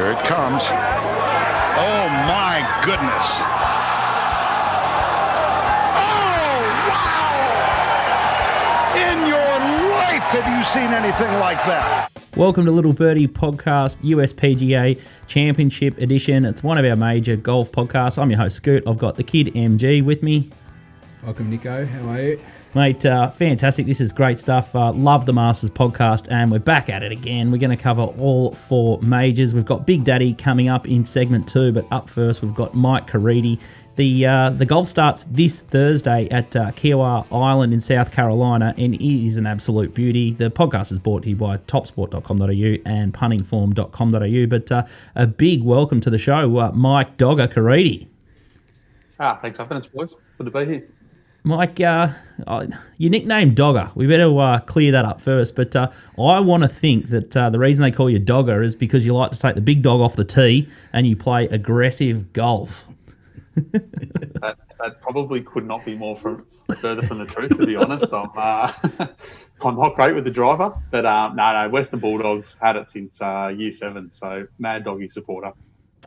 Here it comes. Oh, my goodness. Oh, wow! In your life, have you seen anything like that? Welcome to Little Birdie Podcast, US PGA Championship Edition. It's one of our major golf podcasts. I'm your host, Scoot. I've got the kid MG with me. Welcome, Nico. How are you? Mate, fantastic. This is great stuff. Love the Masters podcast, and we're back at it again. We're going to cover all four majors. We've got Big Daddy coming up in segment 2, but up first we've got Mike Caridi. The golf starts this Thursday at Kiowa Island in South Carolina, and it is an absolute beauty. The podcast is brought to you by topsport.com.au and puntingform.com.au, but a big welcome to the show, Mike Dogga Caridi. Thanks for having us, boys. Good to be here. Mike, your nickname Dogga. We better clear that up first. But I want to think that the reason they call you Dogga is because you like to take the big dog off the tee and you play aggressive golf. That probably could not be more further from the truth, to be honest. I'm not great with the driver, but no, Western Bulldogs had it since year 7, so mad doggy supporter.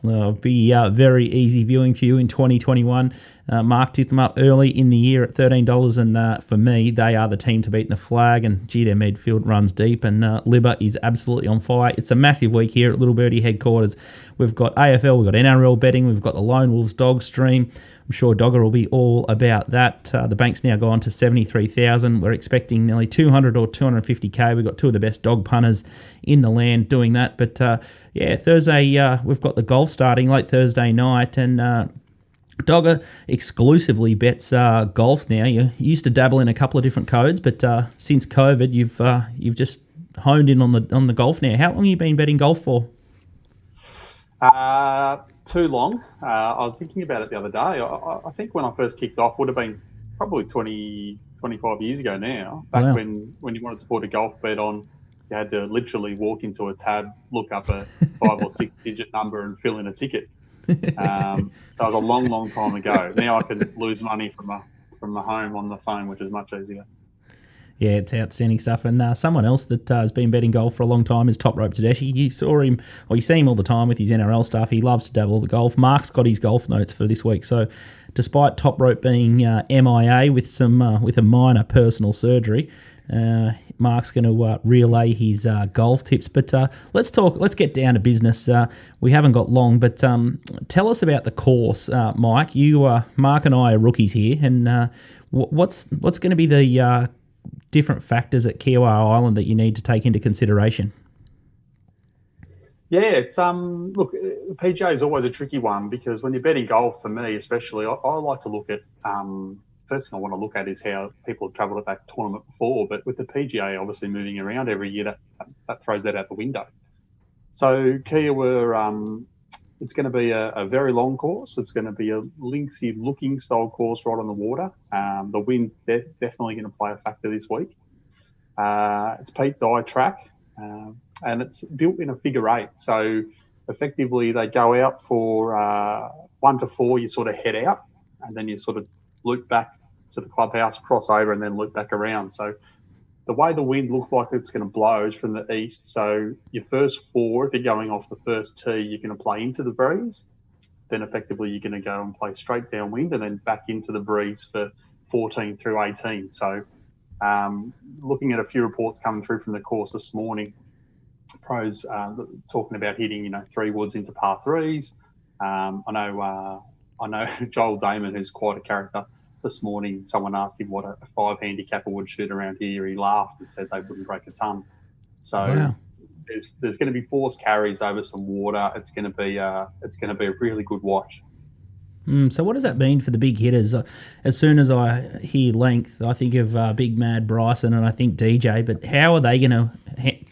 It'll be very easy viewing for you in 2021. Mark tipped them up early in the year at $13, and for me, they are the team to beat in the flag. And gee, their midfield runs deep, and Libba is absolutely on fire. It's a massive week here at Little Birdie headquarters. We've got AFL, we've got NRL betting, we've got the Lone Wolves dog stream. I'm sure Dogger will be all about that. The bank's now gone to 73,000. We're expecting nearly 200 or 250k. We've got two of the best dog punters in the land doing that. But Thursday we've got the golf starting late Thursday night, and Dogger exclusively bets golf now. You used to dabble in a couple of different codes, but since COVID, you've just honed in on the golf now. How long have you been betting golf for? Too long. I was thinking about it the other day. I think when I first kicked off would have been probably 20, 25 years ago now. Back Wow. when you wanted to put a golf bet on, you had to literally walk into a tab, look up a 5 or 6 digit number and fill in a ticket. So it was a long, long time ago. Now I can lose money from my home on the phone, which is much easier. Yeah, it's outstanding stuff. And someone else that has been betting golf for a long time is Top Rope Tedeschi. You saw him, or you see him all the time with his NRL stuff. He loves to dabble the golf. Mark's got his golf notes for this week. So despite Top Rope being MIA with a minor personal surgery, Mark's going to relay his golf tips. But let's get down to business. We haven't got long, but tell us about the course, Mike. Mark and I are rookies here, and what's going to be the different factors at Kiowa Island that you need to take into consideration? Yeah, it's look, the PGA is always a tricky one because when you're betting golf, for me especially, I like to look at first thing I want to look at is how people have travelled at that tournament before. But with the PGA obviously moving around every year, that throws that out the window. So Kiowa, it's going to be a very long course. It's going to be a linksy-looking style course right on the water. The wind's definitely going to play a factor this week. It's Pete Dye track, and it's built in a figure 8. So effectively, they go out for 1 to 4. You sort of head out, and then you sort of loop back to the clubhouse, cross over, and then loop back around. So the way the wind looks like it's going to blow is from the east. So your first 4, if you're going off the first tee, you're going to play into the breeze. Then effectively you're going to go and play straight downwind and then back into the breeze for 14 through 18. So looking at a few reports coming through from the course this morning, pros talking about hitting 3 woods into par 3s. I know Joel Damon, who's quite a character. This morning, someone asked him what a 5 handicapper would shoot around here. He laughed and said they wouldn't break a ton. So wow. there's going to be forced carries over some water. It's going to be a really good watch. So what does that mean for the big hitters? As soon as I hear length, I think of Big Mad Bryson and I think DJ. But how are they going to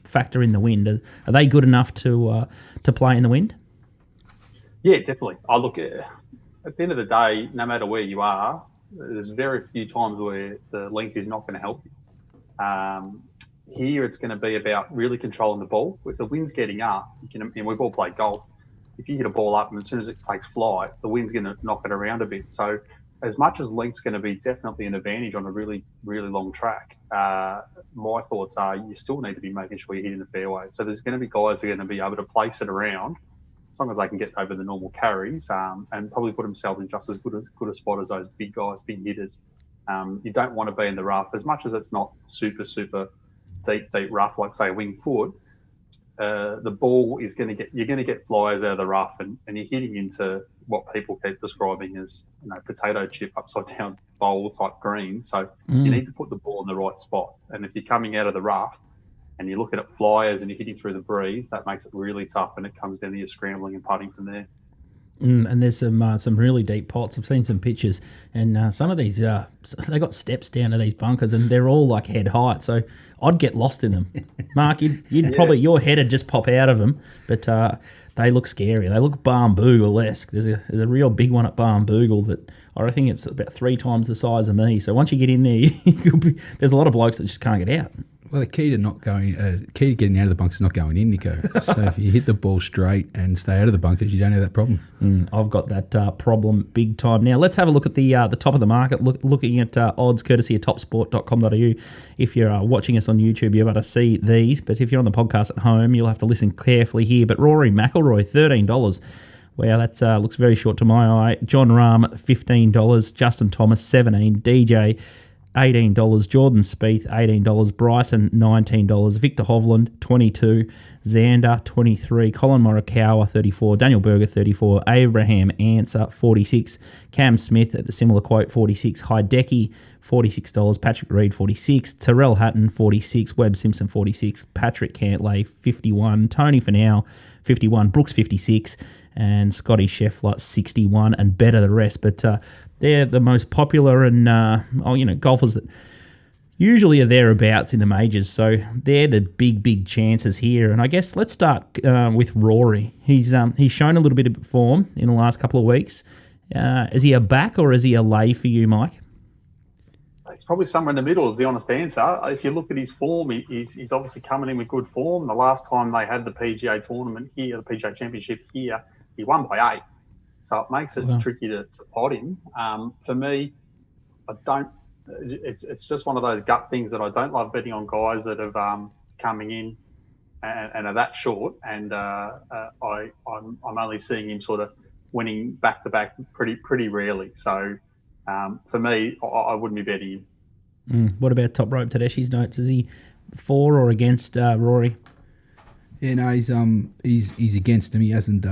factor in the wind? Are they good enough to play in the wind? Yeah, definitely. I look at the end of the day, no matter where you are, there's very few times where the length is not going to help you. Here, it's going to be about really controlling the ball. If the wind's getting up, and we've all played golf, if you hit a ball up and as soon as it takes flight, the wind's going to knock it around a bit. So as much as length's going to be definitely an advantage on a really, really long track, my thoughts are you still need to be making sure you're hitting the fairway. So there's going to be guys who are going to be able to place it around as long as they can get over the normal carries and probably put themselves in just as good a spot as those big guys, big hitters. You don't want to be in the rough as much as it's not super deep rough like say a wing foot. The ball is you're going to get flyers out of the rough, and you're hitting into what people keep describing as potato chip upside down bowl type green. So you need to put the ball in the right spot. And if you're coming out of the rough and you're looking at flyers and you're hitting through the breeze, that makes it really tough, and it comes down to your scrambling and putting from there. And there's some really deep pots. I've seen some pictures, and some of these they got steps down to these bunkers, and they're all like head height. So I'd get lost in them. Mark, you'd probably your head would just pop out of them, but they look scary. They look Barnbougle-esque. There's a real big one at Barnbougle that I think it's about 3 times the size of me. So once you get in there, there's a lot of blokes that just can't get out. Well, the key to getting out of the bunkers is not going in, Nico. So if you hit the ball straight and stay out of the bunkers, you don't have that problem. I've got that problem big time. Now, let's have a look at the top of the market, looking at odds courtesy of topsport.com.au. If you're watching us on YouTube, you're able to see these, but if you're on the podcast at home, you'll have to listen carefully here. But Rory McIlroy, $13. Wow, that looks very short to my eye. John Rahm, $15. Justin Thomas, $17. DJ, $18. Jordan Spieth, $18. Bryson, $19. Victor Hovland, $22. Xander, $23. Colin Morikawa, $34. Daniel Berger, $34. Abraham Answer, $46. Cam Smith at the similar quote, $46. Hideki, $46. Patrick Reed, $46. Terrell Hatton, $46. Webb Simpson, $46. Patrick Cantlay, $51. Tony Finau, $51. Brooks, $56. And Scotty Scheffler, $61. And better the rest. But they're the most popular and golfers that usually are thereabouts in the majors. So they're the big chances here. And I guess let's start with Rory. He's shown a little bit of form in the last couple of weeks. Is he a back or is he a lay for you, Mike? It's probably somewhere in the middle is the honest answer. If you look at his form, he's obviously coming in with good form. The last time they had the PGA tournament here, the PGA Championship here, he won by 8. So it makes it tricky to pot him. For me, I don't. It's just one of those gut things that I don't love betting on guys that have coming in and are that short. And I'm only seeing him sort of winning back to back pretty rarely. So for me, I wouldn't be betting him. What about Top Rope Tedeschi's notes? Is he for or against Rory? Yeah, no, he's against him. He hasn't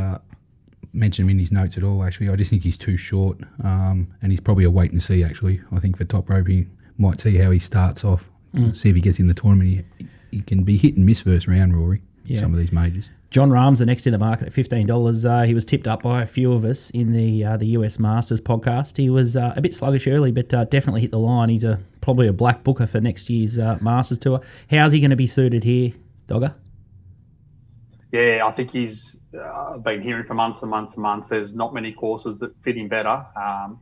mentioned him in his notes at all, actually. I just think he's too short, and he's probably a wait and see, actually. I think for Top Rope, he might see how he starts off, see if he gets in the tournament. He can be hit and miss first round, Rory, some of these majors. John Rahm's the next in the market at $15. He was tipped up by a few of us in the US Masters podcast. He was a bit sluggish early, but definitely hit the line. He's probably a black booker for next year's Masters Tour. How's he going to be suited here, Dogga? Yeah, I think he's been hearing for months and months and months. There's not many courses that fit him better.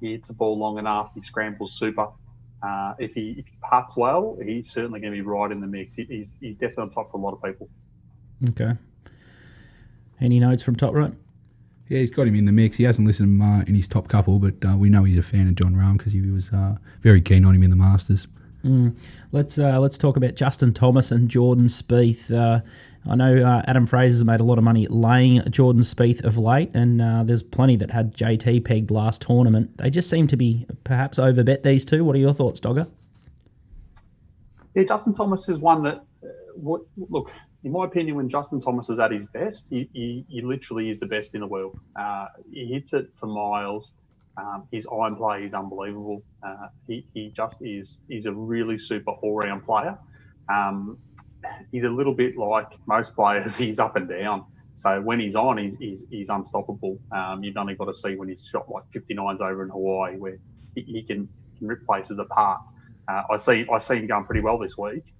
He hits the ball long enough. He scrambles super. If he putts well, he's certainly going to be right in the mix. He's definitely on top for a lot of people. Okay. Any notes from Top Rope? Yeah, he's got him in the mix. He hasn't listed him in his top couple, but we know he's a fan of John Rahm because he was very keen on him in the Masters. Let's talk about Justin Thomas and Jordan Spieth. I know Adam Fraser's made a lot of money laying Jordan Spieth of late, and there's plenty that had JT pegged last tournament. They just seem to be perhaps overbet these two. What are your thoughts, Dogga? Yeah, Justin Thomas is one that, look, in my opinion, when Justin Thomas is at his best, he literally is the best in the world. He hits it for miles. His iron play is unbelievable. He just is. He's a really super all-round player. He's a little bit like most players. He's up and down. So when he's on, he's unstoppable. You've only got to see when he's shot like 59s over in Hawaii, where he can rip places apart. I see him going pretty well this week.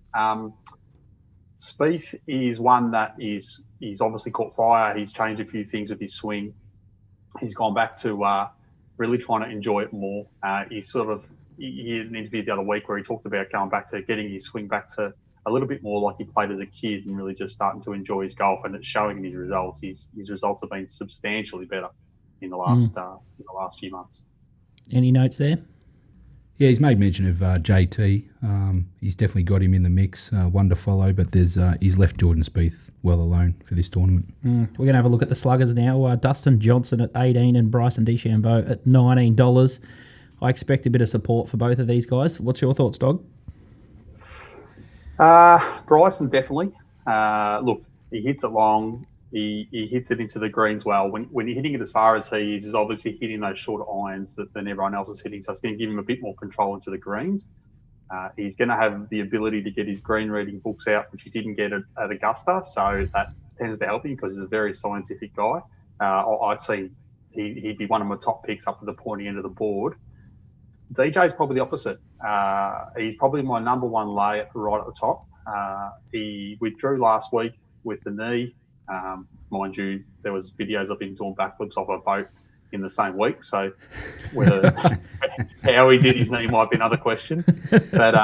Spieth is one that he's obviously caught fire. He's changed a few things with his swing. He's gone back to really trying to enjoy it more. He had an interview the other week where he talked about going back to getting his swing back to a little bit more like he played as a kid and really just starting to enjoy his golf, and it's showing in his results. His results have been substantially better in the last few months. Any notes there? Yeah, he's made mention of JT. He's definitely got him in the mix. One to follow, but he's left Jordan Spieth well alone for this tournament. We're going to have a look at the sluggers now. Dustin Johnson at 18 and Bryson DeChambeau at $19. I expect a bit of support for both of these guys. What's your thoughts, Dog? Bryson, definitely. Look, he hits it long. He hits it into the greens well. When you're hitting it as far as he is, he's obviously hitting those shorter irons than everyone else is hitting. So it's going to give him a bit more control into the greens. He's going to have the ability to get his green reading books out, which he didn't get at Augusta. So that tends to help him because he's a very scientific guy. I'd say he'd be one of my top picks up to the pointy end of the board. DJ's probably the opposite. He's probably my number one lay right at the top. He withdrew last week with the knee. Mind you, there was videos of him doing backflips off a boat in the same week. So whether how he did his knee might be another question. But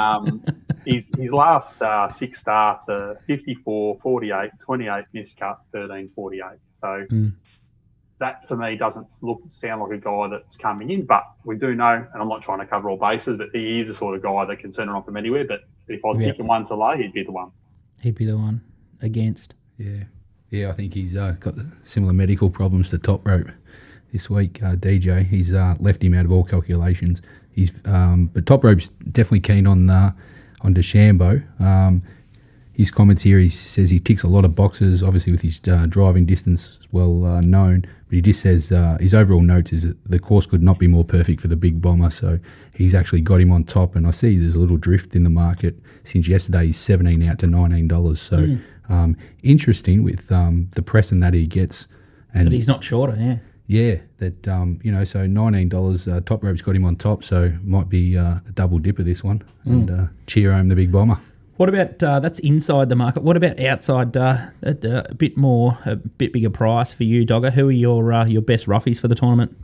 his last 6 starts are 54, 48, 28, miscut, 13, 48. So that for me doesn't sound like a guy that's coming in. But we do know, and I'm not trying to cover all bases, but he is the sort of guy that can turn it on from anywhere. But if I was picking one to lay, he'd be the one. He'd be the one against. Yeah, I think he's got the similar medical problems to Top Rope this week. DJ, he's left him out of all calculations. But Top Rope's definitely keen on DeChambeau. His comments here, he says he ticks a lot of boxes, obviously with his driving distance well known. But he just says his overall notes is that the course could not be more perfect for the big bomber. So he's actually got him on top. And I see there's a little drift in the market since yesterday. He's $17 out to $19. So interesting with the pressing that he gets. And but he's not shorter, yeah. Yeah, that so $19. Top Rope's got him on top, so might be a double dipper this one, and cheer home the big bomber. What about that's inside the market? What about outside? A bit bigger price for you, Dogga. Who are your best roughies for the tournament?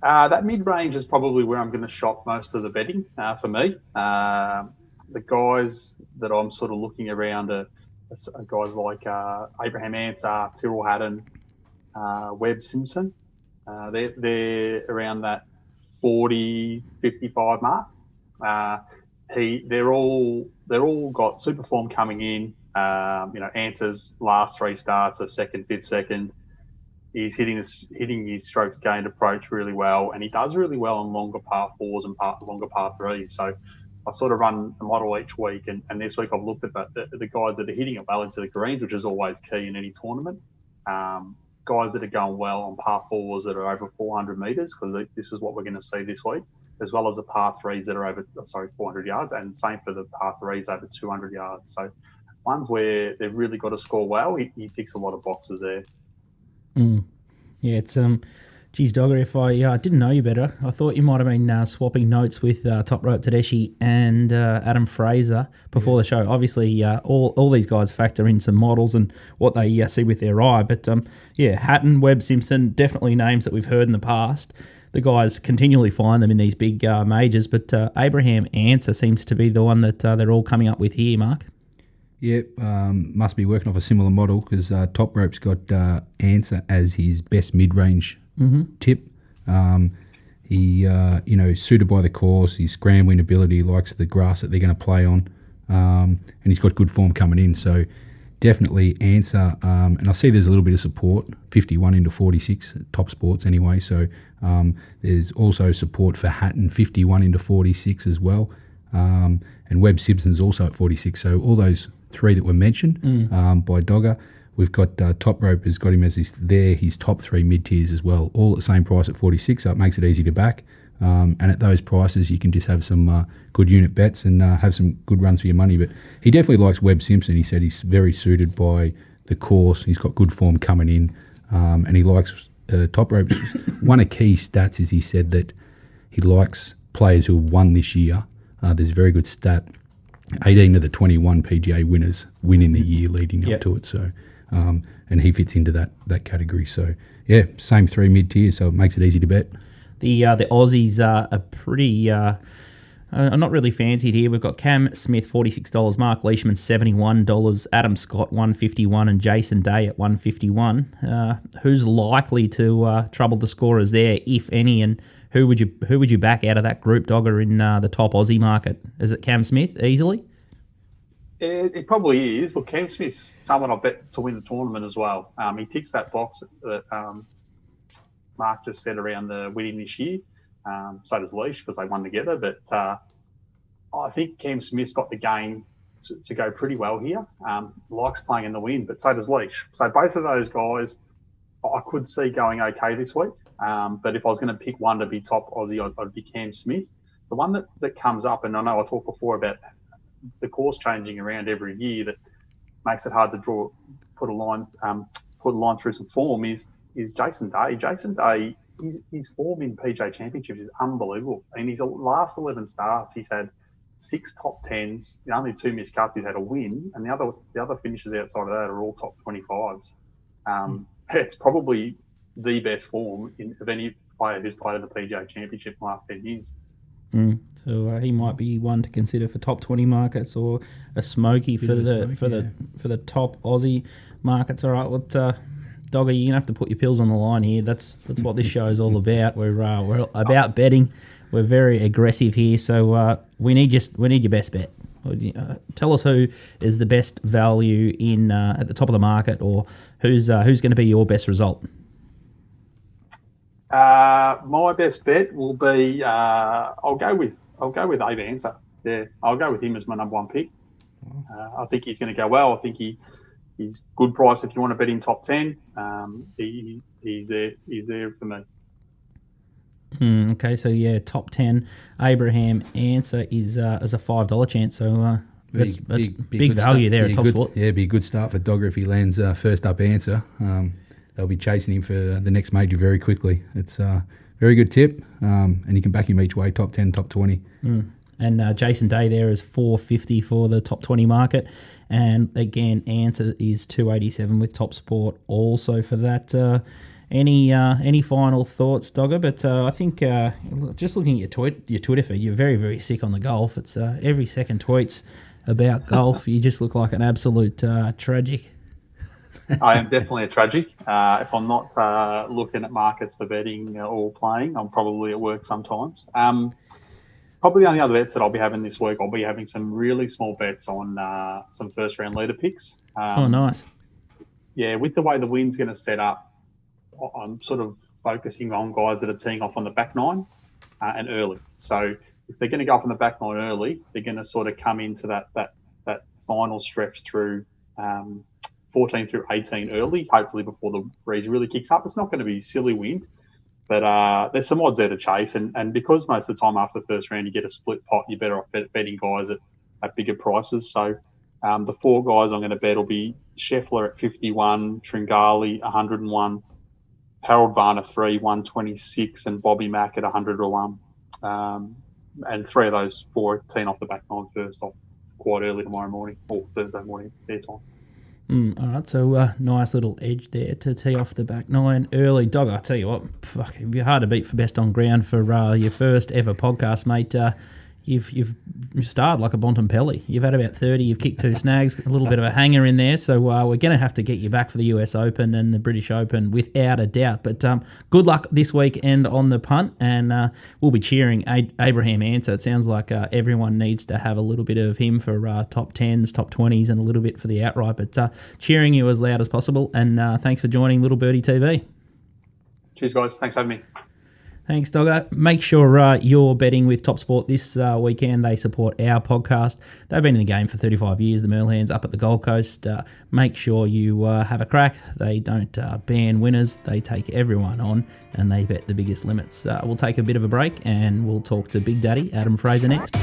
That mid range is probably where I'm going to shop most of the betting for me. The guys that I'm sort of looking around are guys like Abraham Ansah, Tyrrell Hatton, Webb Simpson. They're around that 40, 55 mark. They're all got super form coming in. Ansah's last 3 starts are second, fifth, second. He's hitting his strokes gained approach really well, and he does really well on longer par 4s and longer par 3s. So I sort of run a model each week, and this week I've looked at the guys that are hitting it well into the greens, which is always key in any tournament. Guys that are going well on par 4s that are over 400 metres, because this is what we're going to see this week, as well as the par 3s that are over 400 yards, and same for the par 3s over 200 yards. So ones where they've really got to score well, he ticks a lot of boxes there. Yeah, it's geez, Dogga, if I didn't know you better, I thought you might have been swapping notes with Top Rope Tedeschi and Adam Fraser before the show. Obviously, all these guys factor in some models and what they see with their eye. But Hatton, Webb Simpson, definitely names that we've heard in the past. The guys continually find them in these big majors, but Abraham Ansah seems to be the one that they're all coming up with here, Mark. Yep, must be working off a similar model because Top Rope's got Ansah as his best mid-range tip. He, suited by the course, his scrambling ability, likes the grass that they're going to play on, and he's got good form coming in. So definitely Ansah, and I see there's a little bit of support, 51 into 46 at Top Sports anyway. So there's also support for Hatton, 51 into 46 as well, and Webb Simpson's also at 46. So all those 3 that were mentioned by Dogga. We've got Top Rope has got him as his top 3 mid-tiers as well, all at the same price at 46, so it makes it easy to back. And at those prices, you can just have some good unit bets and have some good runs for your money. But he definitely likes Webb Simpson. He said he's very suited by the course. He's got good form coming in, and he likes Top Rope's. One of key stats is he said that he likes players who have won this year. There's a very good stat. 18 of the 21 PGA winners win in the year leading up to it. So, and he fits into that category. So, yeah, same 3 mid-tiers, so it makes it easy to bet. The Aussies are pretty not really fancied here. We've got Cam Smith, $46, Mark Leishman, $71, Adam Scott, $151, and Jason Day at $151. Who's likely to trouble the scorers there, if any, and who would you back out of that group, Dogger, in the top Aussie market? Is it Cam Smith easily? It probably is. Look, Cam Smith's someone I bet to win the tournament as well. He ticks that box that Mark just said around the winning this year. So does Leash because they won together. But I think Cam Smith's got the game to go pretty well here. Likes playing in the wind, but so does Leash. So both of those guys I could see going okay this week. But if I was going to pick one to be top Aussie, I'd be Cam Smith. The one that comes up, and I know I talked before about the course changing around every year that makes it hard to put a line through some form is Jason Day. Jason Day, his form in PGA Championships is unbelievable. In his last 11 starts, he's had 6 top 10s, the only 2 missed cuts. He's had a win, and the other finishes outside of that are all top 25s. It's probably the best form of any player who's played in the PGA Championship in the last 10 years. So he might be one to consider for top 20 markets, or a smoky for the top Aussie markets. All right, well, Dogga, you're gonna have to put your pills on the line here. That's what this show is all about. We're about betting. We're very aggressive here, so we need your best bet. Tell us who is the best value in at the top of the market, or who's going to be your best result. My best bet will be I'll go with Abe Answer. Yeah, I'll go with him as my number one pick. I think he's going to go well. I think he's good price if you want to bet him top 10. He's there for me. Okay, so yeah, top 10. Abraham Answer is as a $5 chance. So that's big value there at Top Sport. Yeah, it'd be a good start for Dogga if he lands first up Answer. They'll be chasing him for the next major very quickly. It's a very good tip, and you can back him each way, top 10, top 20. And Jason Day there is $4.50 for the top 20 market. And again, Answer is $2.87 with Top Sport also for that. Any final thoughts, Dogga? But I think just looking at your Twitter feed, you're very, very sick on the golf. It's every second tweets about golf. You just look like an absolute tragic. I am definitely a tragic. If I'm not looking at markets for betting or playing, I'm probably at work sometimes. Probably the only other bets that I'll be having this week, I'll be having some really small bets on some first-round leader picks. Oh, nice. Yeah, with the way the wind's going to set up, I'm sort of focusing on guys that are teeing off on the back nine and early. So if they're going to go up on the back nine early, they're going to sort of come into that final stretch through 14 through 18 early, hopefully before the breeze really kicks up. It's not going to be silly wind, but there's some odds there to chase. And because most of the time after the first round you get a split pot, you're better off betting guys at bigger prices. So the 4 guys I'm going to bet will be Scheffler at 51, Tringali 101, Harold Varner 3, 126, and Bobby Mack at 101. And 3 of those 4 teeing off the back nine first off quite early tomorrow morning or Thursday morning their time. All right, so nice little edge there to tee off the back nine early. Dogga, I tell you what, it'd be hard to beat for best on ground for your first ever podcast, mate. You've started like a Bontempelli. You've had about 30. You've kicked 2 snags, a little bit of a hanger in there. So we're going to have to get you back for the US Open and the British Open without a doubt. But good luck this weekend on the punt, and we'll be cheering Abraham Answer. It sounds like everyone needs to have a little bit of him for top 10s, top 20s, and a little bit for the outright. But cheering you as loud as possible. And thanks for joining Little Birdie TV. Cheers, guys. Thanks for having me. Thanks, Dogga. Make sure you're betting with Top Sport this weekend. They support our podcast. They've been in the game for 35 years, the Merlehans up at the Gold Coast. Make sure you have a crack. They don't ban winners. They take everyone on, and they bet the biggest limits. We'll take a bit of a break, and we'll talk to Big Daddy, Adam Fraser, next.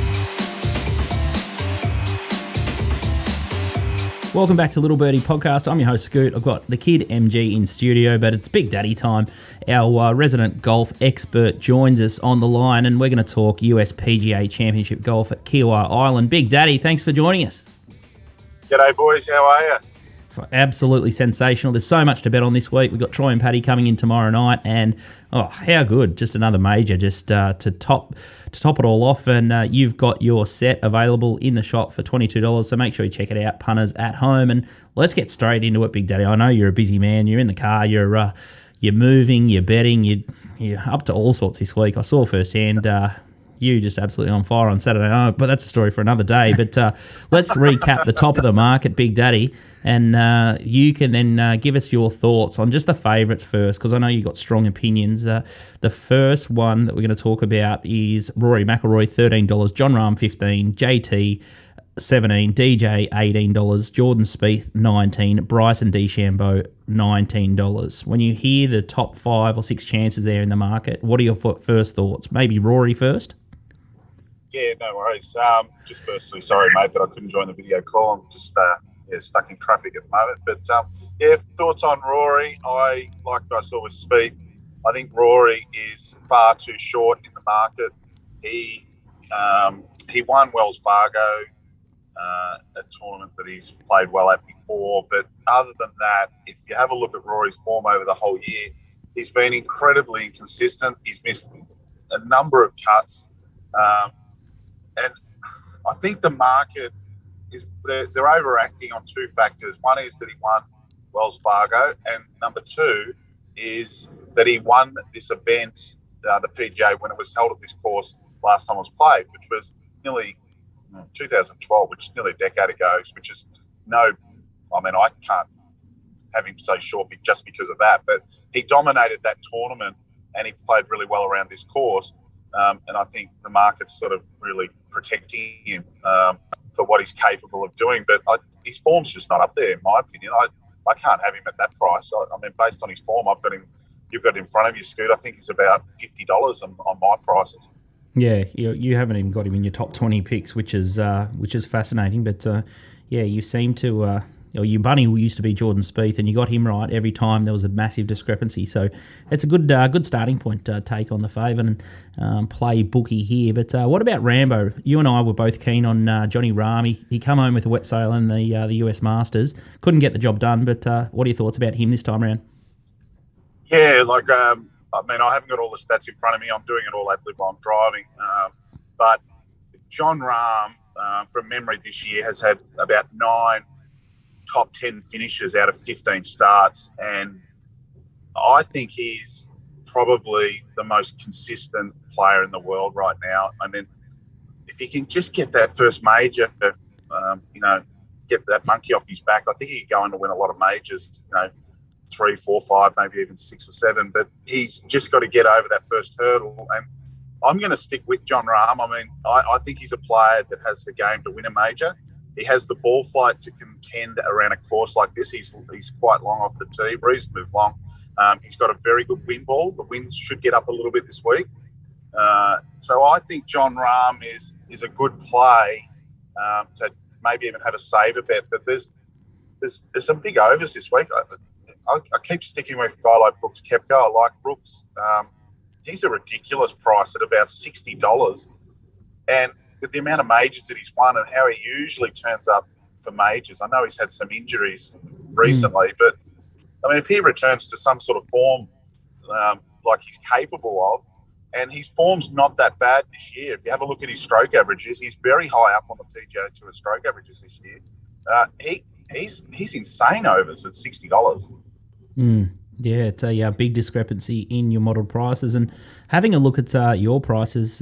Welcome back to Little Birdie Podcast. I'm your host, Scoot. I've got the kid MG in studio, but it's Big Daddy time. Our resident golf expert joins us on the line, and we're going to talk US PGA Championship golf at Kiawah Island. Big Daddy, thanks for joining us. G'day, boys. How are you? Absolutely sensational. There's so much to bet on this week. We've got Troy and Paddy coming in tomorrow night, and how good. Just another major just to top it all off. And you've got your set available in the shop for $22, so make sure you check it out, punters at home. And let's get straight into it, Big Daddy. I know you're a busy man. You're in the car. You're moving. You're betting. You're up to all sorts this week. I saw firsthand you just absolutely on fire on Saturday night, but that's a story for another day. But let's recap the top of the market, Big Daddy, and you can then give us your thoughts on just the favourites first, because I know you've got strong opinions. The first one that we're going to talk about is Rory McIlroy, $13, John Rahm, $15, JT, $17, DJ, $18, Jordan Spieth, $19, Bryson DeChambeau, $19. When you hear the top 5 or 6 chances there in the market, what are your first thoughts? Maybe Rory first? Yeah, no worries. Just firstly, sorry, mate, that I couldn't join the video call. I'm just stuck in traffic at the moment. But, thoughts on Rory. Like I saw with Spieth, I think Rory is far too short in the market. He won Wells Fargo, a tournament that he's played well at before. But other than that, if you have a look at Rory's form over the whole year, he's been incredibly inconsistent. He's missed a number of cuts. And I think the market they're overacting on 2 factors. One is that he won Wells Fargo, and number 2 is that he won this event, the PGA, when it was held at this course last time it was played, which was nearly 2012, which is nearly a decade ago, which is I can't have him say short just because of that, but he dominated that tournament and he played really well around this course. And I think the market's sort of really protecting him for what he's capable of doing. But his form's just not up there, in my opinion. I can't have him at that price. Based on his form, you've got it in front of you, Scoot. I think he's about $50 on my prices. Yeah, you haven't even got him in your top 20 picks, which is fascinating. But you seem to. Your bunny used to be Jordan Spieth, and you got him right every time there was a massive discrepancy. So it's a good starting point to take on the favour and play bookie here. But what about Rambo? You and I were both keen on Johnny Rahm. He come home with a wet sail in the US Masters. Couldn't get the job done, but what are your thoughts about him this time around? Yeah, I haven't got all the stats in front of me. I'm doing it all adlib while I'm driving. But John Rahm, from memory this year, has had about 9 top 10 finishes out of 15 starts, and I think he's probably the most consistent player in the world right now. If he can just get that first major, get that monkey off his back, I think he could go on to win a lot of majors, 3, 4, 5, maybe even 6 or 7, but he's just got to get over that first hurdle. And I'm going to stick with John Rahm. I think he's a player that has the game to win a major. He has the ball flight to contend around a course like this. He's quite long off the tee, reasonably long. He's got a very good wind ball. The winds should get up a little bit this week. So I think John Rahm is a good play to maybe even have a saver bet. But there's some big overs this week. I keep sticking with a guy like Brooks Koepka. I like Brooks. He's a ridiculous price at about $60. And with the amount of majors that he's won and how he usually turns up for majors, I know he's had some injuries recently, but if he returns to some sort of form like he's capable of, and his form's not that bad this year. If you have a look at his stroke averages, he's very high up on the PGA Tour stroke averages this year. He's insane overs at $60. Yeah, it's a big discrepancy in your modelled prices. And having a look at your prices,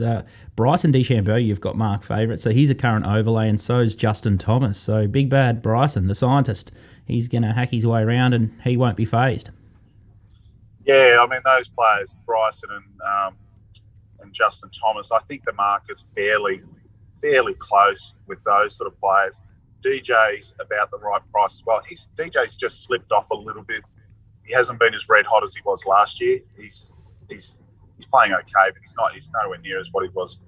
Bryson DeChambeau, you've got Mark favourite, so he's a current overlay, and so is Justin Thomas. So big bad Bryson, the scientist, he's going to hack his way around and he won't be phased. Yeah, those players, Bryson and Justin Thomas, I think the market's fairly close with those sort of players. DJ's about the right price as well. DJ's just slipped off a little bit. He hasn't been as red hot as he was last year. He's playing okay, but he's nowhere near as what he was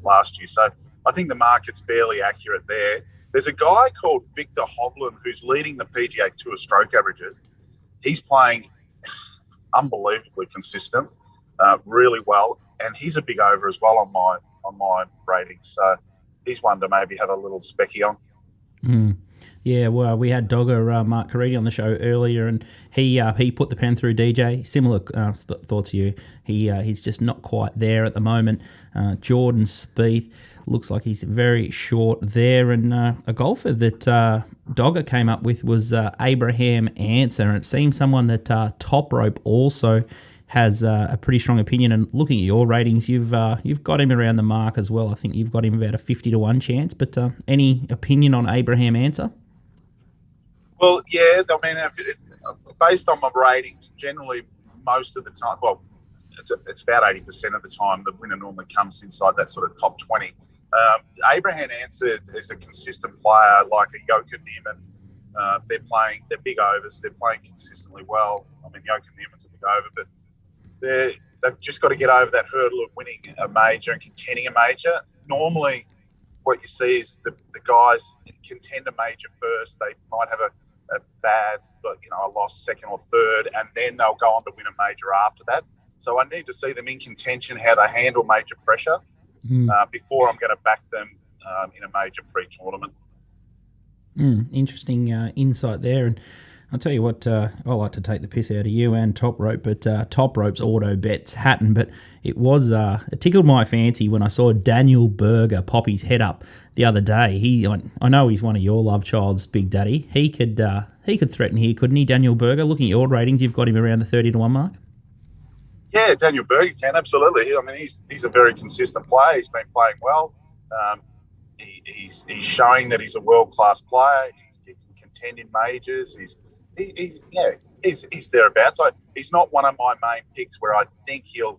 last year. So I think the market's fairly accurate there. There's a guy called Victor Hovland who's leading the PGA Tour stroke averages. He's playing unbelievably consistent, really well, and he's a big over as well on my rating. So he's one to maybe have a little specky on. Yeah, well, we had Dogga, Mark Caridi, on the show earlier, and he put the pen through DJ. Similar thoughts to you. He's just not quite there at the moment. Jordan Spieth looks like he's very short there, and a golfer that Dogga came up with was Abraham Answer, and it seems someone that Top Rope also has a pretty strong opinion. And looking at your ratings, you've got him around the mark as well. I think you've got him about a 50-1 chance. But any opinion on Abraham Answer? Well, yeah, I mean, if based on my ratings, generally most of the time, well, it's about 80% of the time the winner normally comes inside that sort of top 20. Abraham Answer is a consistent player like a Joker Neiman. They're big overs. They're playing consistently well. I mean, Joker Neiman's a big over, but they've just got to get over that hurdle of winning a major and contending a major. Normally, what you see is the guys contend a major first. They might have a bad, but a loss second or third, and then they'll go on to win a major after that. So I need to see them in contention, how they handle major pressure before I'm going to back them in a major pre-tournament. Interesting insight there. And I'll tell you what, I like to take the piss out of you and Top Rope, but Top Rope's auto bets Hatton, but it tickled my fancy when I saw Daniel Berger pop his head up the other day. I know he's one of your love child's, Big Daddy. He could threaten here, couldn't he, Daniel Berger? Looking at your ratings, you've got him around the 30-1 mark. Yeah, Daniel Berger can, absolutely. I mean, he's a very consistent player. He's been playing well. He's showing that he's a world-class player. He can contend in majors. He's thereabouts. He's not one of my main picks where I think he'll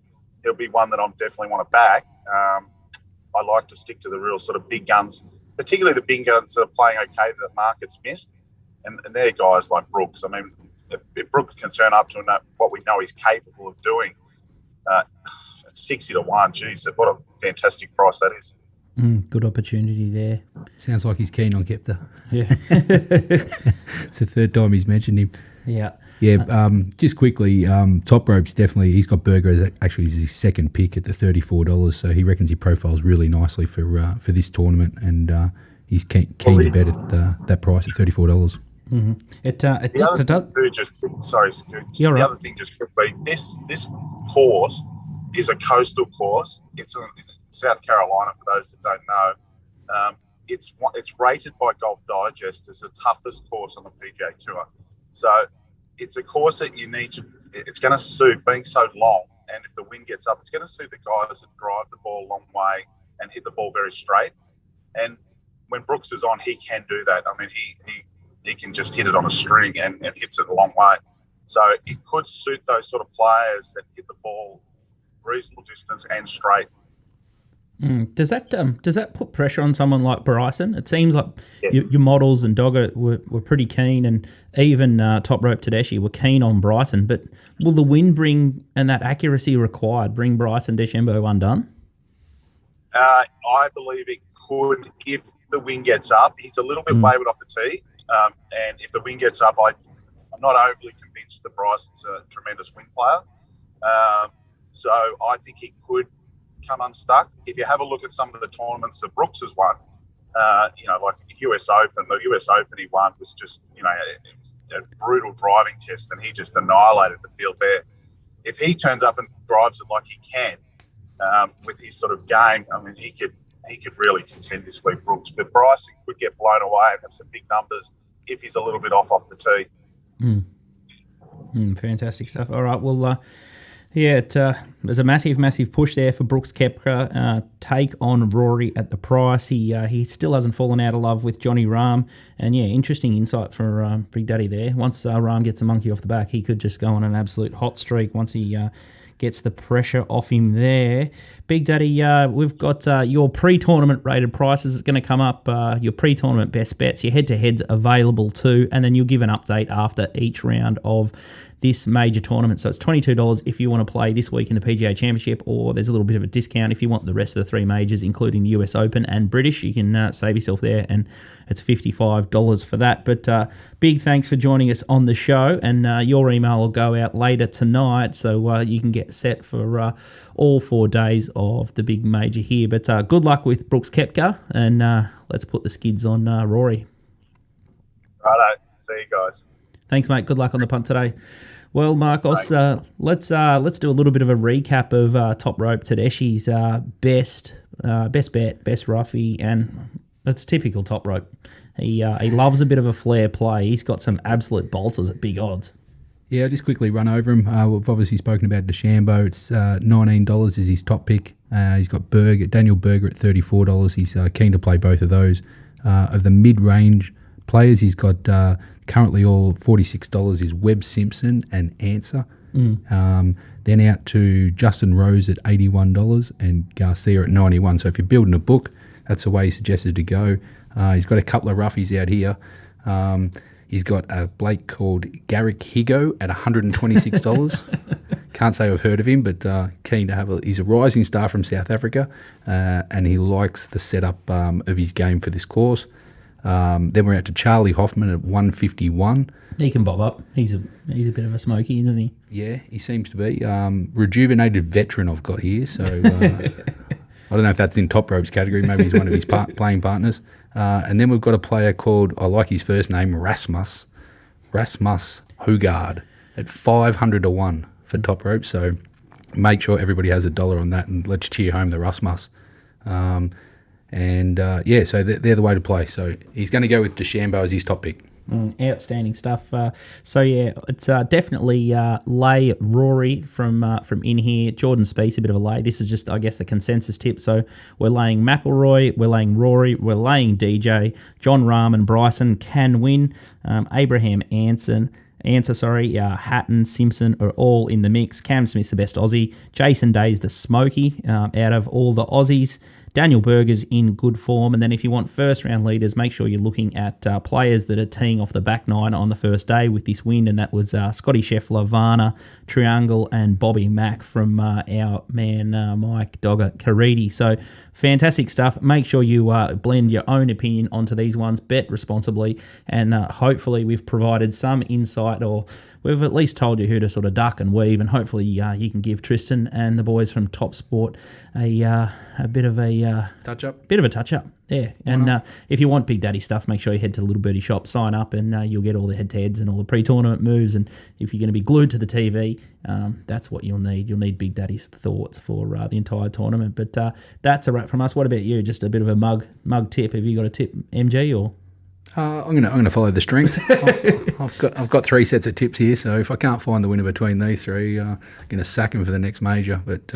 be one that I'm definitely want to back. I like to stick to the real sort of big guns, particularly the big guns that are playing okay that the market's missed. And they're guys like Brooks. I mean, if Brooks can turn up to what we know he's capable of doing, it's 60-1. Geez, what a fantastic price that is. Good opportunity there. Sounds like he's keen on Kepta. Yeah. It's the third time he's mentioned him. Yeah. Yeah, just quickly, Top Rope's definitely, he's got Berger as actually his second pick at the $34, so he reckons he profiles really nicely for this tournament, and he's keen to bet at that price at $34. Mm-hmm. The other thing, just quickly, this course is a coastal course. It's in South Carolina, for those that don't know. It's rated by Golf Digest as the toughest course on the PGA Tour. So it's a course that it's going to suit being so long, and if the wind gets up, it's going to suit the guys that drive the ball a long way and hit the ball very straight. And when Brooks is on, he can do that. I mean, he can just hit it on a string and hits it a long way. So it could suit those sort of players that hit the ball reasonable distance and straight. Does that put pressure on someone like Bryson? It seems like your models and Dogga were pretty keen, and even Top Rope Tedeschi were keen on Bryson. But will the wind and that accuracy required bring Bryson DeChambeau undone? I believe it could if the wind gets up. He's a little bit wayward off the tee, and if the wind gets up, I'm not overly convinced that Bryson's a tremendous wind player. So I think he could come unstuck. If you have a look at some of the tournaments that Brooks has won, like the US Open he won was just, it was a brutal driving test, and he just annihilated the field there. If he turns up and drives it like he can, with his sort of game, I mean, he could really contend this week, Brooks. But Bryson could get blown away and have some big numbers if he's a little bit off the tee. Fantastic stuff. All right, well, there's a massive push there for Brooks Koepka. Take on Rory at the price. He still hasn't fallen out of love with Johnny Rahm. And interesting insight for Big Daddy there. Once Rahm gets the monkey off the back, he could just go on an absolute hot streak once he gets the pressure off him there. Big Daddy, we've got your pre-tournament rated prices. It's going to come up, your pre-tournament best bets, your head-to-heads available too, and then you'll give an update after each round of this major tournament. So it's $22 if you want to play this week in the PGA Championship, or there's a little bit of a discount if you want the rest of the three majors, including the US Open and British. You can save yourself there, and it's $55 for that. But big thanks for joining us on the show, and your email will go out later tonight, so you can get set for all 4 days of the big major here. But good luck with Brooks Koepka, and let's put the skids on Rory. Righto. See you guys. Thanks, mate. Good luck on the punt today. Well, Marcos, let's do a little bit of a recap of Top Rope Tedeschi's best bet, best roughie, and it's typical Top Rope. He loves a bit of a flair play. He's got some absolute bolters at big odds. Yeah, I'll just quickly run over him. We've obviously spoken about DeChambeau. It's $19 is his top pick. He's got Daniel Berger at $34. He's keen to play both of those. Of the mid-range players, he's got currently all $46 is Webb Simpson and Answer. Then out to Justin Rose at $81 and Garcia at $91. So if you're building a book, that's the way he suggested to go. He's got a couple of roughies out here. He's got a Blake called Garrick Higo at $126. Can't say I've heard of him, but keen to have he's a rising star from South Africa, and he likes the setup of his game for this course. Then we're out to Charlie Hoffman at $151. He can bob up. He's a bit of a smoky, isn't he? Yeah, he seems to be. Rejuvenated veteran I've got here, so I don't know if that's in top ropes category. Maybe he's one of his playing partners. And then we've got a player called, I like his first name, Rasmus Hugard at 500 to 1 for top ropes. So make sure everybody has $1 on that, and let's cheer home the Rasmus. So they're the way to play. So he's going to go with DeChambeau as his top pick. Outstanding stuff. It's definitely lay Rory from in here. Jordan Spieth, a bit of a lay. This is just, I guess, the consensus tip. So we're laying McIlroy, we're laying Rory, we're laying DJ. John Rahm and Bryson can win. Abraham Hatton, Simpson are all in the mix. Cam Smith's the best Aussie. Jason Day's the smoky out of all the Aussies. Daniel Berger's in good form. And then if you want first-round leaders, make sure you're looking at players that are teeing off the back nine on the first day with this wind, and that was Scotty Scheffler, Varner, Triangle, and Bobby Mack from our man Mike Dogga Caridi. So fantastic stuff. Make sure you blend your own opinion onto these ones. Bet responsibly, and hopefully we've provided some insight, or we've at least told you who to sort of duck and weave, and hopefully you can give Tristan and the boys from Top Sport a bit of a touch up. Yeah, and if you want Big Daddy stuff, make sure you head to the Little Birdie shop, sign up, and you'll get all the head-to-heads and all the pre-tournament moves. And if you're going to be glued to the TV, that's what you'll need. You'll need Big Daddy's thoughts for the entire tournament. But that's a wrap from us. What about you? Just a bit of a mug tip. Have you got a tip, MG, or? I'm gonna follow the strength. I've got 3 sets of tips here, so if I can't find the winner between these 3, I'm gonna sack him for the next major. But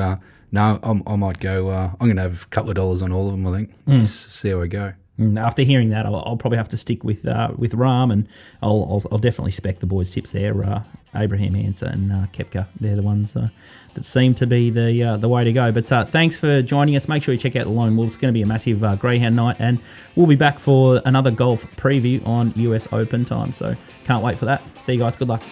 no, I might go. I'm gonna have a couple of dollars on all of them. I think just see how I go. After hearing that, I'll probably have to stick with Rahm, and I'll definitely spec the boys' tips there. Abraham Answer and Koepka, they're the ones that seem to be the way to go. But thanks for joining us. Make sure you check out the Lone Wolves. It's going to be a massive Greyhound night, and we'll be back for another golf preview on US Open time. So can't wait for that. See you guys. Good luck.